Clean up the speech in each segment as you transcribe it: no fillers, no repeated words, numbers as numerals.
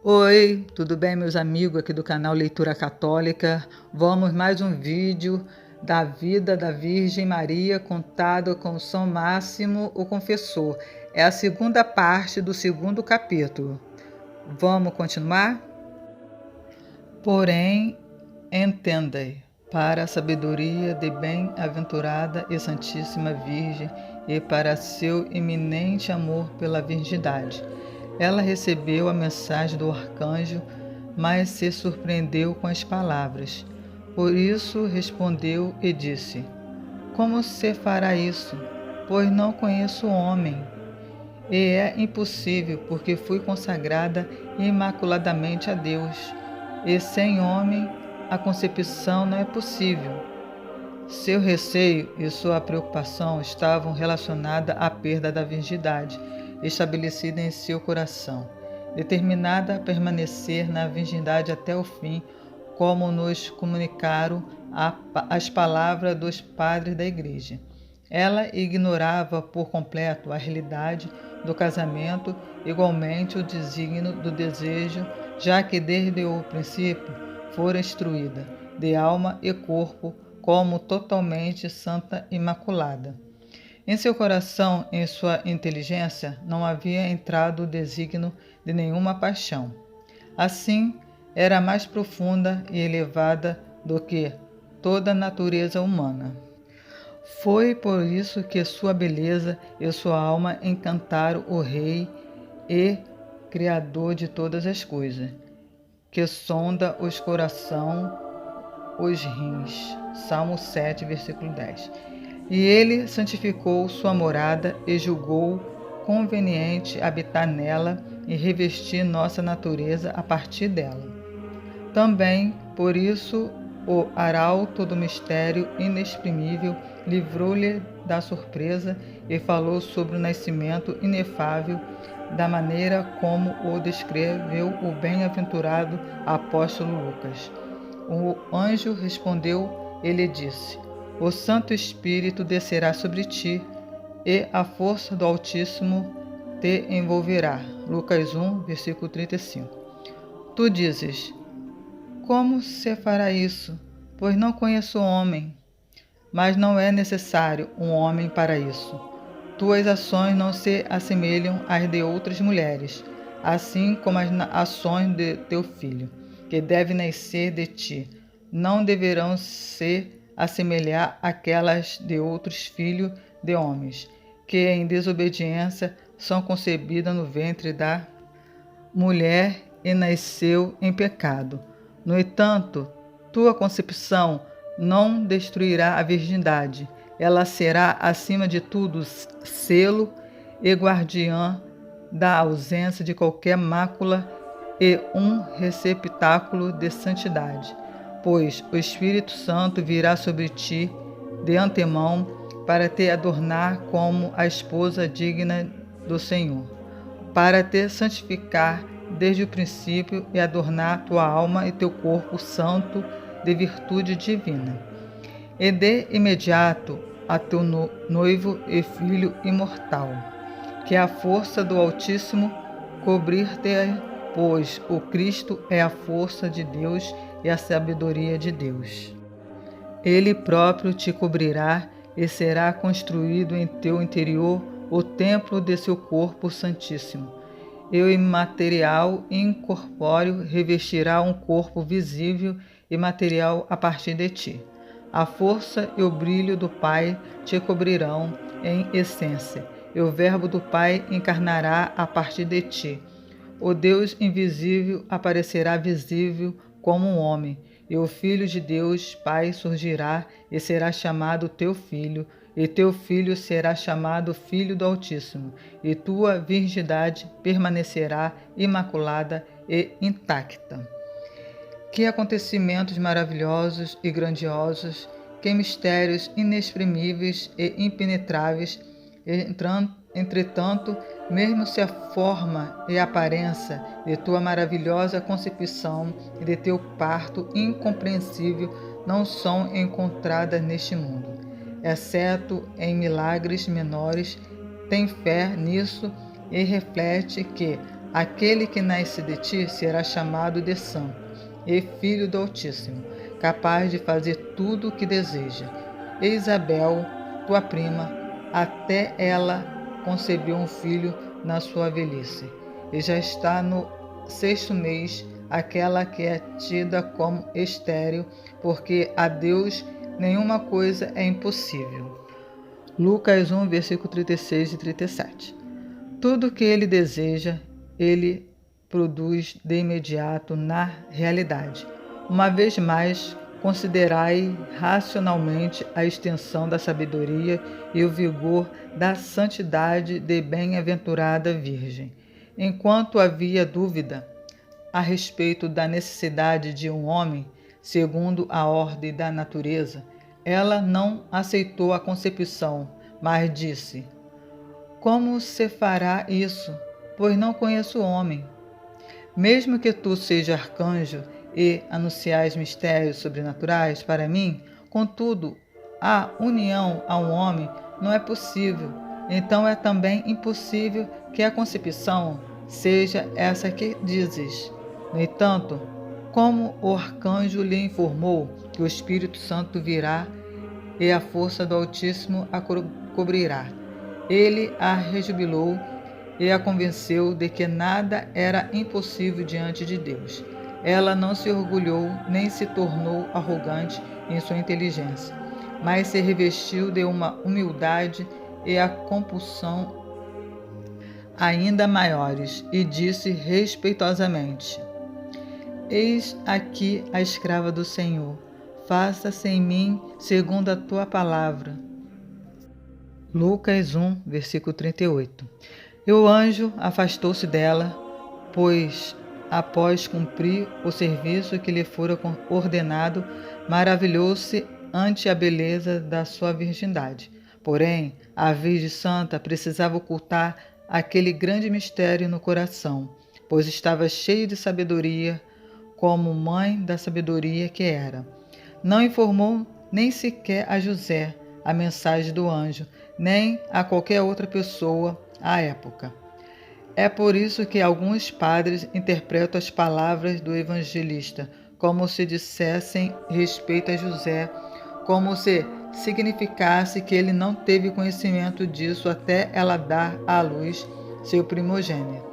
Oi, tudo bem, meus amigos aqui do canal Leitura Católica? Vamos mais um vídeo da vida da Virgem Maria contada com São Máximo o Confessor. É a segunda parte do segundo capítulo. Vamos continuar? Porém, entendei, para a sabedoria de bem-aventurada e Santíssima Virgem e para seu eminente amor pela virgindade. Ela recebeu a mensagem do arcanjo, mas se surpreendeu com as palavras. Por isso respondeu e disse: Como se fará isso? Pois não conheço homem. E é impossível, porque fui consagrada imaculadamente a Deus. E sem homem, a concepção não é possível. Seu receio e sua preocupação estavam relacionadas à perda da virgindade, estabelecida em seu coração, determinada a permanecer na virgindade até o fim, como nos comunicaram as palavras dos padres da Igreja. Ela ignorava por completo a realidade do casamento, igualmente o desígnio do desejo, já que desde o princípio fora instruída, de alma e corpo, como totalmente santa imaculada. Em seu coração, em sua inteligência, não havia entrado o desígnio de nenhuma paixão. Assim, era mais profunda e elevada do que toda a natureza humana. Foi por isso que sua beleza e sua alma encantaram o Rei e Criador de todas as coisas, que sonda os corações, os rins. Salmo 7, versículo 10. E ele santificou sua morada e julgou conveniente habitar nela e revestir nossa natureza a partir dela. Também, por isso, o arauto do mistério inexprimível livrou-lhe da surpresa e falou sobre o nascimento inefável da maneira como o descreveu o bem-aventurado apóstolo Lucas. O anjo respondeu e lhe disse: O Santo Espírito descerá sobre ti, e a força do Altíssimo te envolverá. Lucas 1, versículo 35. Tu dizes: Como se fará isso? Pois não conheço homem. Mas não é necessário um homem para isso. Tuas ações não se assemelham às de outras mulheres, assim como as ações de teu filho, que deve nascer de ti, não deverão se assemelhar àquelas de outros filhos de homens, que em desobediência são concebidos no ventre da mulher e nasceu em pecado. No entanto, tua concepção não destruirá a virgindade. Ela será, acima de tudo, selo e guardiã da ausência de qualquer mácula e um receptáculo de santidade, pois o Espírito Santo virá sobre ti de antemão para te adornar como a esposa digna do Senhor, para te santificar desde o princípio e adornar tua alma e teu corpo santo de virtude divina. E de imediato a teu noivo e filho imortal, que a força do Altíssimo cobrir-te, pois o Cristo é a força de Deus e a sabedoria de Deus. Ele próprio te cobrirá e será construído em teu interior o templo de seu corpo santíssimo. E o imaterial e incorpóreo revestirá um corpo visível e material a partir de ti. A força e o brilho do Pai te cobrirão em essência, e o Verbo do Pai encarnará a partir de ti. O Deus invisível aparecerá visível como um homem, e o Filho de Deus, Pai, surgirá e será chamado teu filho, e teu filho será chamado Filho do Altíssimo, e tua virgindade permanecerá imaculada e intacta. Que acontecimentos maravilhosos e grandiosos, que mistérios inexprimíveis e impenetráveis. Entretanto, mesmo se a forma e a aparência de tua maravilhosa concepção e de teu parto incompreensível não são encontradas neste mundo, exceto em milagres menores, tem fé nisso e reflete que Aquele que nasce de ti será chamado de Santo e Filho do Altíssimo, capaz de fazer tudo o que deseja. E Isabel, tua prima, até ela concebeu um filho na sua velhice, e já está no 6º mês, aquela que é tida como estéril, porque a Deus nenhuma coisa é impossível. Lucas 1, versículo 36 e 37. Tudo o que ele deseja, ele produz de imediato na realidade. Uma vez mais, considerai racionalmente a extensão da sabedoria e o vigor da santidade de bem-aventurada Virgem. Enquanto havia dúvida a respeito da necessidade de um homem, segundo a ordem da natureza, ela não aceitou a concepção, mas disse: como se fará isso? Pois não conheço o homem. Mesmo que tu seja arcanjo e anunciais mistérios sobrenaturais para mim, contudo, a união a um homem não é possível. Então é também impossível que a concepção seja essa que dizes. No entanto, como o arcanjo lhe informou que o Espírito Santo virá e a força do Altíssimo a cobrirá, ele a rejubilou e a convenceu de que nada era impossível diante de Deus. Ela não se orgulhou nem se tornou arrogante em sua inteligência, mas se revestiu de uma humildade e a compulsão ainda maiores, e disse respeitosamente: eis aqui a escrava do Senhor, faça-se em mim segundo a tua palavra. Lucas 1, versículo 38. E o anjo afastou-se dela, pois, após cumprir o serviço que lhe fora ordenado, maravilhou-se ante a beleza da sua virgindade. Porém, a Virgem Santa precisava ocultar aquele grande mistério no coração, pois estava cheia de sabedoria, como mãe da sabedoria que era. Não informou nem sequer a José a mensagem do anjo, nem a qualquer outra pessoa à época. É por isso que alguns padres interpretam as palavras do evangelista como se dissessem respeito a José, como se significasse que ele não teve conhecimento disso até ela dar à luz seu primogênito,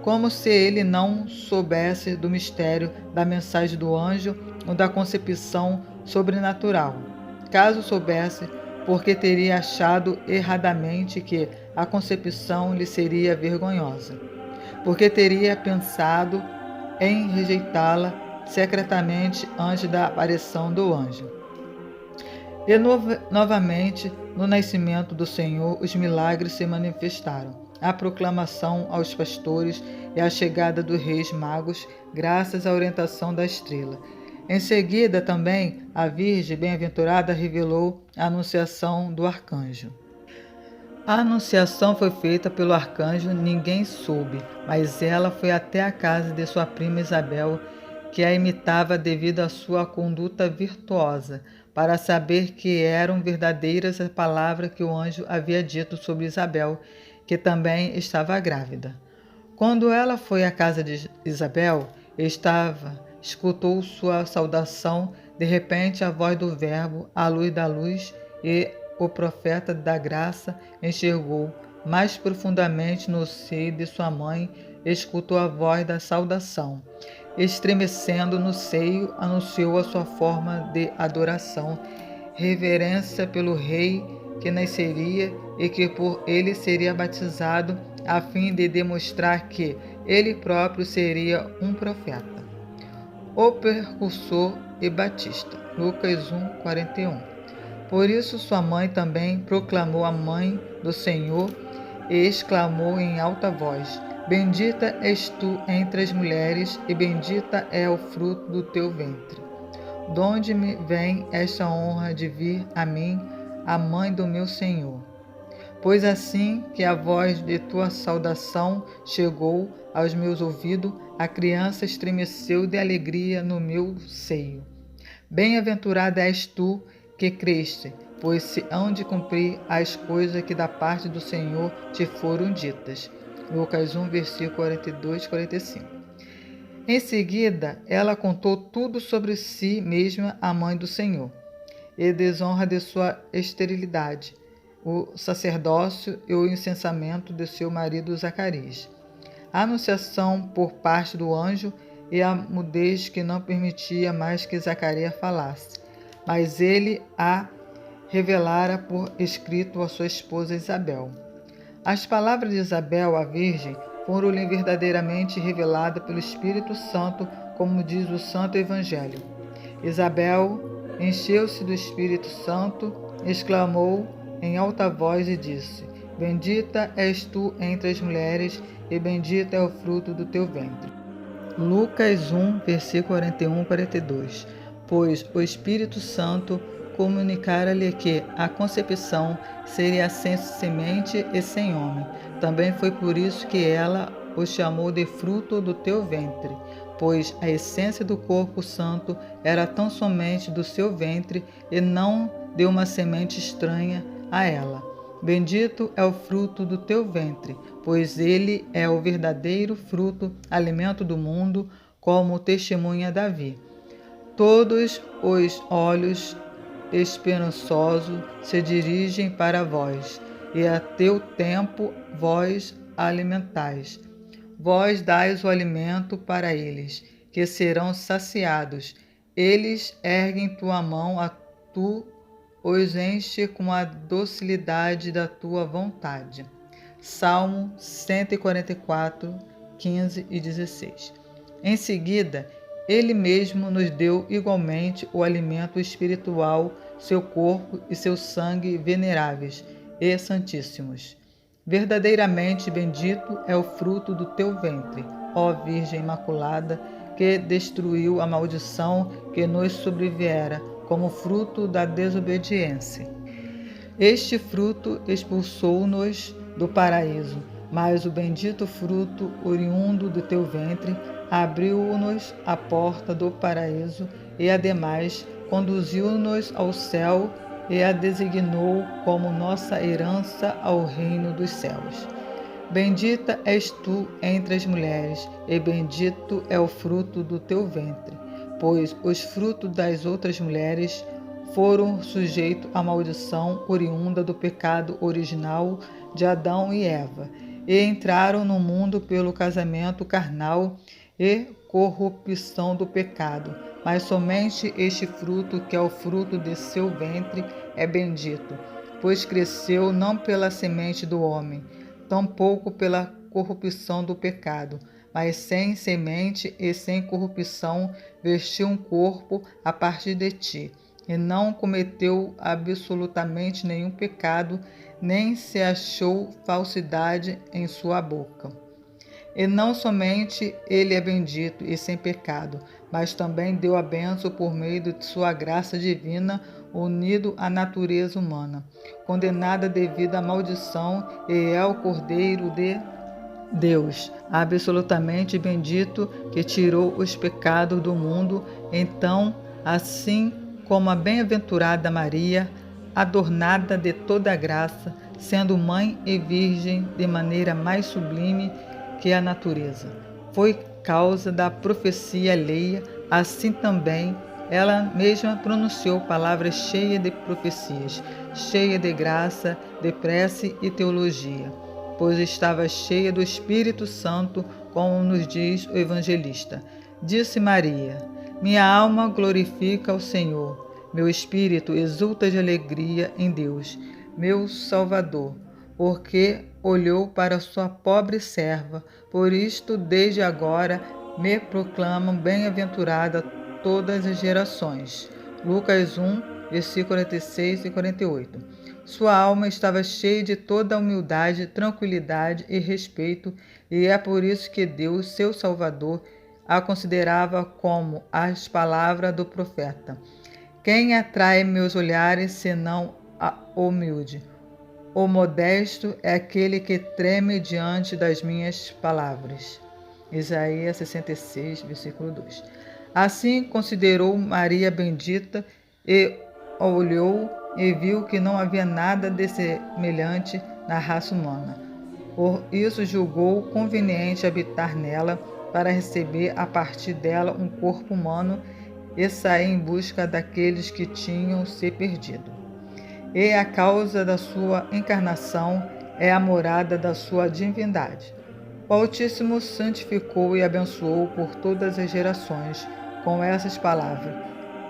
como se ele não soubesse do mistério da mensagem do anjo ou da concepção sobrenatural. Caso soubesse, porque teria achado erradamente que a concepção lhe seria vergonhosa, porque teria pensado em rejeitá-la secretamente antes da aparição do anjo. E novamente, no nascimento do Senhor, os milagres se manifestaram. A proclamação aos pastores e a chegada dos reis magos, graças à orientação da estrela. Em seguida, também, a Virgem bem-aventurada revelou a anunciação do arcanjo. A anunciação foi feita pelo arcanjo, ninguém soube, mas ela foi até a casa de sua prima Isabel, que a imitava devido à sua conduta virtuosa, para saber que eram verdadeiras as palavras que o anjo havia dito sobre Isabel, que também estava grávida. Quando ela foi à casa de Isabel, escutou sua saudação, de repente a voz do Verbo, a luz da luz, e o profeta da graça enxergou mais profundamente no seio de sua mãe, escutou a voz da saudação. Estremecendo no seio, anunciou a sua forma de adoração, reverência pelo rei que nasceria e que por ele seria batizado, a fim de demonstrar que ele próprio seria um profeta. O precursor e batista. Lucas 1, 41. Por isso sua mãe também proclamou a mãe do Senhor e exclamou em alta voz: bendita és tu entre as mulheres, e bendita é o fruto do teu ventre. Donde me vem esta honra de vir a mim, a mãe do meu Senhor? Pois assim que a voz de tua saudação chegou aos meus ouvidos, a criança estremeceu de alegria no meu seio. Bem-aventurada és tu que creste, pois se hão de cumprir as coisas que da parte do Senhor te foram ditas. Lucas 1, versículo 42 e 45. Em seguida, ela contou tudo sobre si mesma à mãe do Senhor, e desonra de sua esterilidade, o sacerdócio e o incensamento de seu marido Zacarias, a anunciação por parte do anjo e a mudez que não permitia mais que Zacarias falasse, mas ele a revelara por escrito a sua esposa Isabel. As palavras de Isabel, a Virgem, foram-lhe verdadeiramente reveladas pelo Espírito Santo, como diz o Santo Evangelho. Isabel encheu-se do Espírito Santo, exclamou em alta voz e disse: Bendita és tu entre as mulheres, e bendito é o fruto do teu ventre. Lucas 1, versículo 41 e 42. Pois o Espírito Santo comunicara-lhe que a concepção seria sem semente e sem homem. Também foi por isso que ela o chamou de fruto do teu ventre, pois a essência do corpo santo era tão somente do seu ventre e não de uma semente estranha a ela. Bendito é o fruto do teu ventre, pois ele é o verdadeiro fruto, alimento do mundo, como testemunha Davi. Todos os olhos esperançosos se dirigem para vós, e a teu tempo vós alimentais. Vós dais o alimento para eles, que serão saciados. Eles erguem tua mão, a tu os enche com a docilidade da tua vontade. Salmo 144, 15 e 16. Em seguida, ele mesmo nos deu igualmente o alimento espiritual, seu corpo e seu sangue veneráveis e santíssimos. Verdadeiramente bendito é o fruto do teu ventre, ó Virgem Imaculada, que destruiu a maldição que nos sobreviera como fruto da desobediência. Este fruto expulsou-nos do paraíso, mas o bendito fruto oriundo do teu ventre abriu-nos a porta do paraíso e, ademais, conduziu-nos ao céu e a designou como nossa herança ao reino dos céus. Bendita és tu entre as mulheres, e bendito é o fruto do teu ventre, pois os frutos das outras mulheres foram sujeitos à maldição oriunda do pecado original de Adão e Eva, e entraram no mundo pelo casamento carnal e corrupção do pecado. Mas somente este fruto, que é o fruto de seu ventre, é bendito, pois cresceu não pela semente do homem, tampouco pela corrupção do pecado, mas sem semente e sem corrupção vestiu um corpo a partir de ti, e não cometeu absolutamente nenhum pecado, nem se achou falsidade em sua boca. E não somente ele é bendito e sem pecado, mas também deu a bênção por meio de sua graça divina, unido à natureza humana, condenada devido à maldição, e é o Cordeiro de Deus, absolutamente bendito, que tirou os pecados do mundo. Então, assim como a bem-aventurada Maria, adornada de toda a graça, sendo mãe e virgem de maneira mais sublime que a natureza, foi causa da profecia alheia, assim também ela mesma pronunciou palavras cheias de profecias, cheia de graça, de prece e teologia, pois estava cheia do Espírito Santo, como nos diz o evangelista. Disse Maria: minha alma glorifica o Senhor, meu espírito exulta de alegria em Deus, meu Salvador, porque olhou para sua pobre serva. Por isto, desde agora, me proclamam bem-aventurada todas as gerações. Lucas 1, versículo 46 e 48. Sua alma estava cheia de toda humildade, tranquilidade e respeito, e é por isso que Deus, seu Salvador, a considerava como as palavras do profeta: quem atrai meus olhares senão o humilde? O modesto é aquele que treme diante das minhas palavras. Isaías 66, versículo 2. Assim considerou Maria bendita e olhou e viu que não havia nada de semelhante na raça humana. Por isso julgou conveniente habitar nela, para receber a partir dela um corpo humano e sair em busca daqueles que tinham se perdido. E a causa da sua encarnação é a morada da sua divindade. O Altíssimo santificou e abençoou por todas as gerações com essas palavras.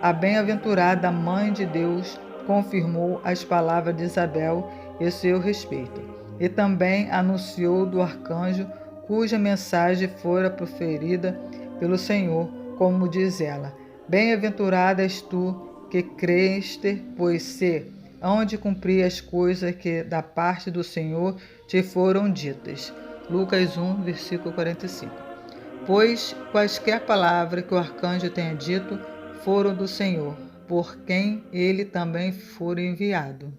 A bem-aventurada Mãe de Deus confirmou as palavras de Isabel em seu respeito, e também anunciou do arcanjo, cuja mensagem fora proferida pelo Senhor, como diz ela: Bem-aventurada és tu que creste, pois se hão de cumprir as coisas que da parte do Senhor te foram ditas. Lucas 1, versículo 45. Pois quaisquer palavras que o arcanjo tenha dito foram do Senhor, por quem ele também for enviado.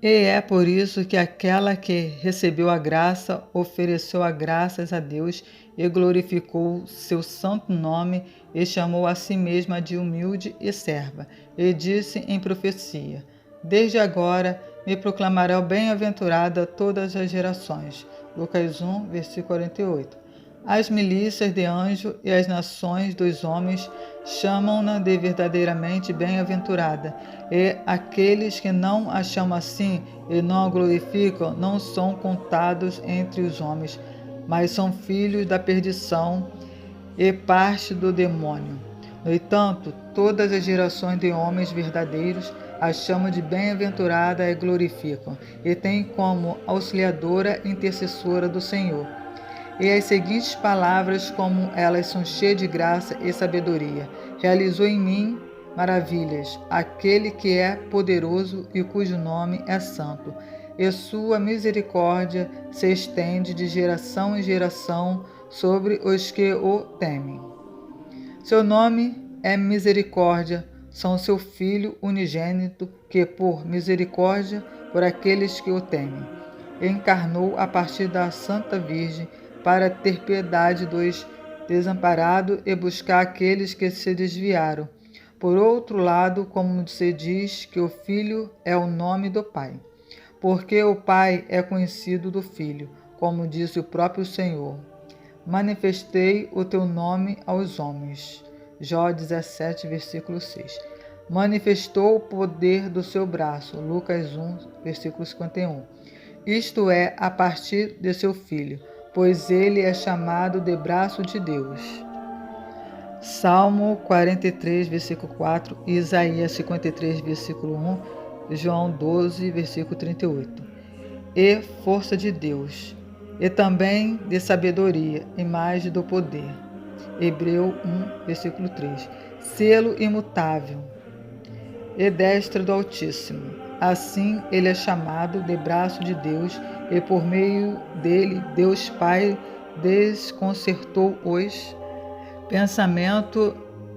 E é por isso que aquela que recebeu a graça ofereceu a graças a Deus e glorificou seu santo nome e chamou a si mesma de humilde e serva, e disse em profecia: Desde agora me proclamarão bem-aventurada todas as gerações. Lucas 1, versículo 48. As milícias de anjos e as nações dos homens chamam-na de verdadeiramente bem-aventurada, e aqueles que não a chamam assim e não a glorificam não são contados entre os homens, mas são filhos da perdição e parte do demônio. No entanto, todas as gerações de homens verdadeiros a chamam de bem-aventurada e glorificam, e têm como auxiliadora e intercessora do Senhor. E as seguintes palavras, como elas são cheias de graça e sabedoria: realizou em mim maravilhas, aquele que é poderoso e cujo nome é santo, e sua misericórdia se estende de geração em geração sobre os que o temem. Seu nome é misericórdia, são seu Filho unigênito, que por misericórdia por aqueles que o temem, encarnou a partir da Santa Virgem, para ter piedade dos desamparados e buscar aqueles que se desviaram. Por outro lado, como se diz que o Filho é o nome do Pai, porque o Pai é conhecido do Filho, como disse o próprio Senhor: Manifestei o teu nome aos homens. Jó 17, versículo 6. Manifestou o poder do seu braço. Lucas 1, versículo 51. Isto é, a partir de seu Filho, pois ele é chamado de braço de Deus. Salmo 43, versículo 4, Isaías 53, versículo 1, João 12, versículo 38. E força de Deus, e também de sabedoria, imagem do poder. Hebreu 1, versículo 3. Selo imutável, e destra do Altíssimo. Assim ele é chamado de braço de Deus, e por meio dele Deus Pai desconcertou os pensamentos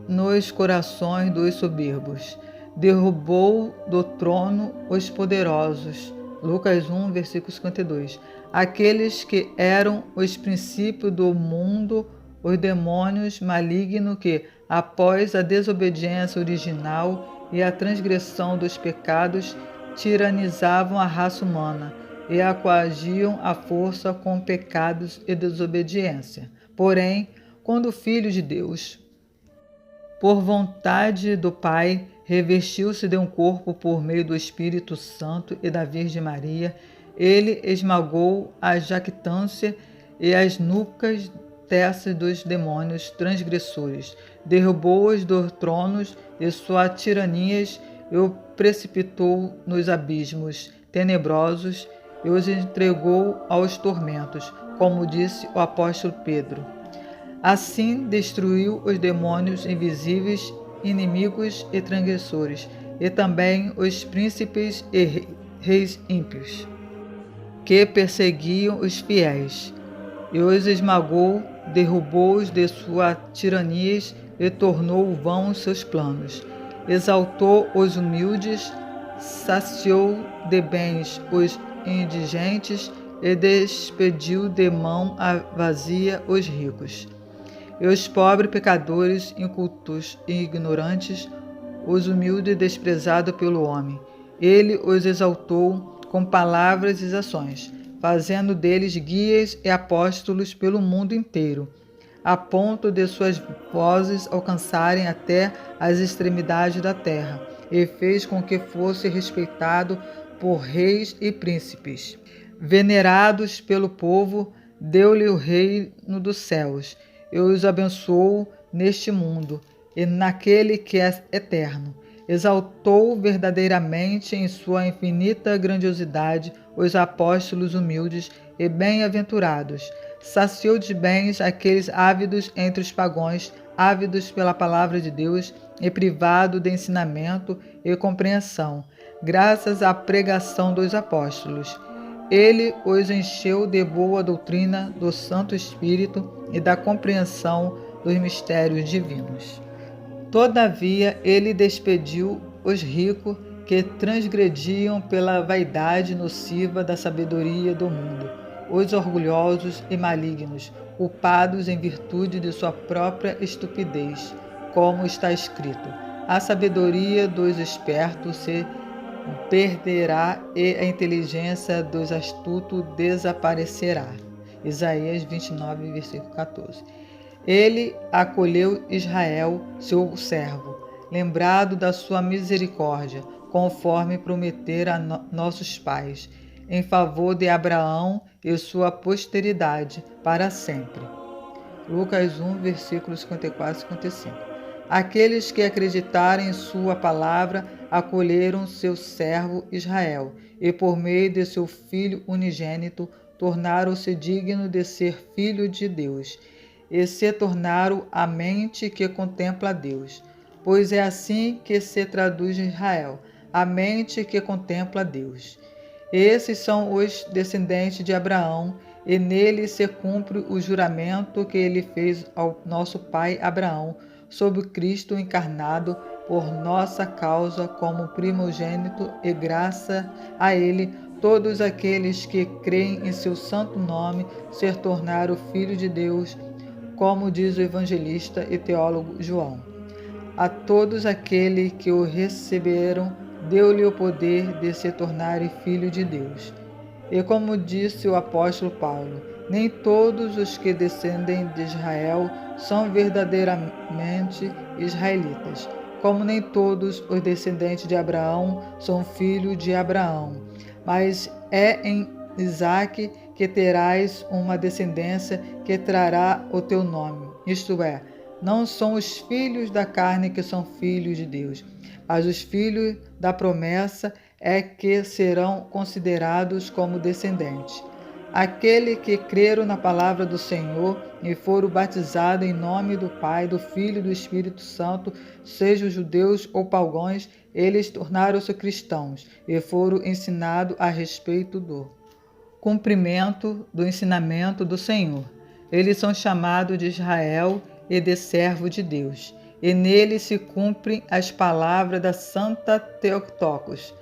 nos corações dos soberbos, derrubou do trono os poderosos. Lucas 1, versículo 52. Aqueles que eram os princípios do mundo, os demônios malignos que, após a desobediência original e a transgressão dos pecados, tiranizavam a raça humana e a coagiam à força com pecados e desobediência. Porém, quando o Filho de Deus, por vontade do Pai, revestiu-se de um corpo por meio do Espírito Santo e da Virgem Maria, ele esmagou a jactância e as nucas testas dos demônios transgressores, derrubou-os dos tronos de suas tiranias e o precipitou nos abismos tenebrosos e os entregou aos tormentos, como disse o apóstolo Pedro. Assim destruiu os demônios invisíveis, inimigos e transgressores, e também os príncipes e reis ímpios, que perseguiam os fiéis, e os esmagou, derrubou-os de suas tiranias e tornou vãos seus planos. Exaltou os humildes, saciou de bens os indigentes e despediu de mão vazia os ricos. E os pobres pecadores, incultos e ignorantes, os humildes desprezados pelo homem. Ele os exaltou com palavras e ações, fazendo deles guias e apóstolos pelo mundo inteiro, a ponto de suas vozes alcançarem até as extremidades da terra, e fez com que fosse respeitado por reis e príncipes. Venerados pelo povo, deu-lhe o reino dos céus, e os abençoou neste mundo e naquele que é eterno. Exaltou verdadeiramente em sua infinita grandiosidade os apóstolos humildes e bem-aventurados. Saciou de bens aqueles ávidos entre os pagãos, ávidos pela palavra de Deus e privado de ensinamento e compreensão, graças à pregação dos apóstolos. Ele os encheu de boa doutrina do Santo Espírito e da compreensão dos mistérios divinos. Todavia, ele despediu os ricos que transgrediam pela vaidade nociva da sabedoria do mundo, os orgulhosos e malignos, culpados em virtude de sua própria estupidez, como está escrito: a sabedoria dos espertos se perderá e a inteligência dos astutos desaparecerá. Isaías 29, versículo 14. Ele acolheu Israel, seu servo, lembrado da sua misericórdia, conforme prometera a nossos pais, em favor de Abraão e sua posteridade para sempre. Lucas 1, versículos 54 e 55. Aqueles que acreditaram em sua palavra acolheram seu servo Israel, e por meio de seu Filho unigênito tornaram-se dignos de ser filho de Deus, e se tornaram a mente que contempla a Deus. Pois é assim que se traduz Israel, a mente que contempla a Deus. Esses são os descendentes de Abraão, e nele se cumpre o juramento que ele fez ao nosso pai Abraão, sobre Cristo encarnado por nossa causa como primogênito, e graças a ele todos aqueles que creem em seu santo nome se tornaram filhos de Deus, como diz o evangelista e teólogo João. A todos aqueles que o receberam, deu-lhe o poder de se tornarem filhos de Deus. E como disse o apóstolo Paulo, nem todos os que descendem de Israel são verdadeiramente israelitas, como nem todos os descendentes de Abraão são filhos de Abraão. Mas é em Isaque que terás uma descendência que trará o teu nome. Isto é, não são os filhos da carne que são filhos de Deus, mas os filhos da promessa é que serão considerados como descendentes. Aquele que creram na palavra do Senhor e foram batizados em nome do Pai, do Filho e do Espírito Santo, sejam judeus ou pagãos, eles tornaram-se cristãos e foram ensinados a respeito do cumprimento do ensinamento do Senhor. Eles são chamados de Israel e de servo de Deus, e nele se cumprem as palavras da Santa Theotokos.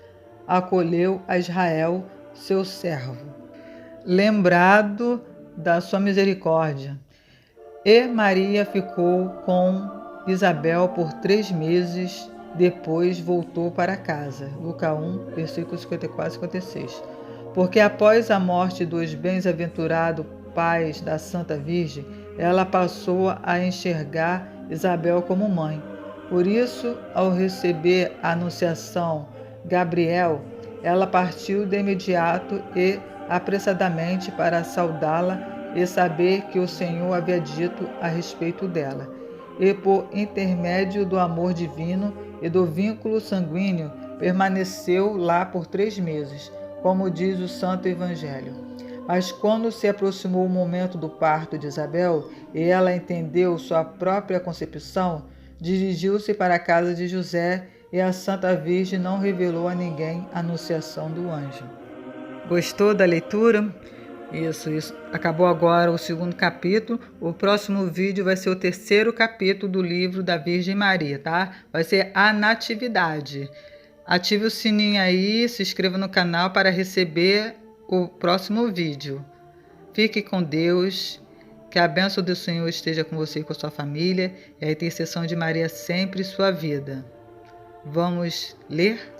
Acolheu a Israel, seu servo, lembrado da sua misericórdia. E Maria ficou com Isabel por 3 meses, depois voltou para casa. Lucas 1, versículos 54 e 56. Porque após a morte dos bem-aventurados pais da Santa Virgem, ela passou a enxergar Isabel como mãe. Por isso, ao receber a anunciação Gabriel, ela partiu de imediato e apressadamente para saudá-la e saber que o Senhor havia dito a respeito dela. E por intermédio do amor divino e do vínculo sanguíneo, permaneceu lá por 3 meses, como diz o Santo Evangelho. Mas quando se aproximou o momento do parto de Isabel e ela entendeu sua própria concepção, dirigiu-se para a casa de José, e a Santa Virgem não revelou a ninguém a anunciação do anjo. Gostou da leitura? Isso. Acabou agora o 2º capítulo. O próximo vídeo vai ser o 3º capítulo do livro da Virgem Maria, tá? Vai ser a Natividade. Ative o sininho aí, se inscreva no canal para receber o próximo vídeo. Fique com Deus, que a bênção do Senhor esteja com você e com a sua família, e a intercessão de Maria sempre em sua vida. Vamos ler?